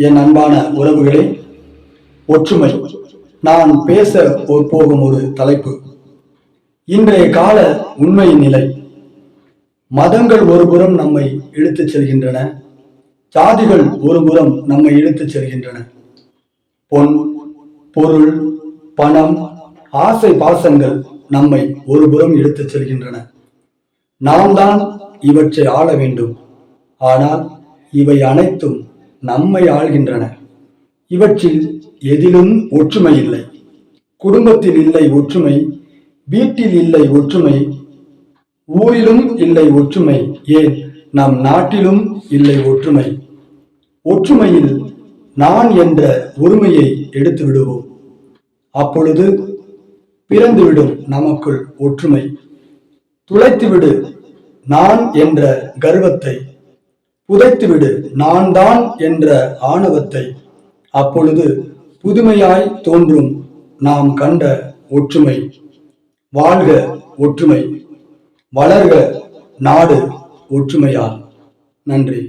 என் அன்பான உறவுகளே, ஒற்றுமை நான் பேச போகும் ஒரு தலைப்பு. இன்றைய கால உண்மையின் நிலை. மதங்கள் ஒருபுறம் நம்மை இழுத்துச் செல்கின்றன, ஜாதிகள் ஒருபுறம் நம்மை இழுத்துச் செல்கின்றன. பொன், பொருள், பணம், ஆசை பாசங்கள் நம்மை ஒருபுறம் இழுத்துச் செல்கின்றன. நாம் தான் இவற்றை ஆள வேண்டும். ஆனால் இவை அனைத்தும் நம்மை ஆள்கின்றன. இவற்றில் எதிலும் ஒற்றுமை இல்லை. குடும்பத்தில் இல்லை ஒற்றுமை, வீட்டில் இல்லை ஒற்றுமை, ஊரிலும் இல்லை ஒற்றுமை, ஏன் நம் நாட்டிலும் இல்லை ஒற்றுமை. ஒற்றுமையில் நான் என்ற உரிமையை எடுத்து விடுவோம். அப்பொழுது பிறந்துவிடும் நமக்குள் ஒற்றுமை. துளைத்துவிடு நான் என்ற கர்வத்தை, புதைத்துவிடு நான் தான் என்ற ஆணவத்தை. அப்பொழுது புதுமையாய் தோன்றும் நாம் கண்ட ஒற்றுமை. வாழ்க ஒற்றுமை, வளர்க நாடு ஒற்றுமையால். நன்றி.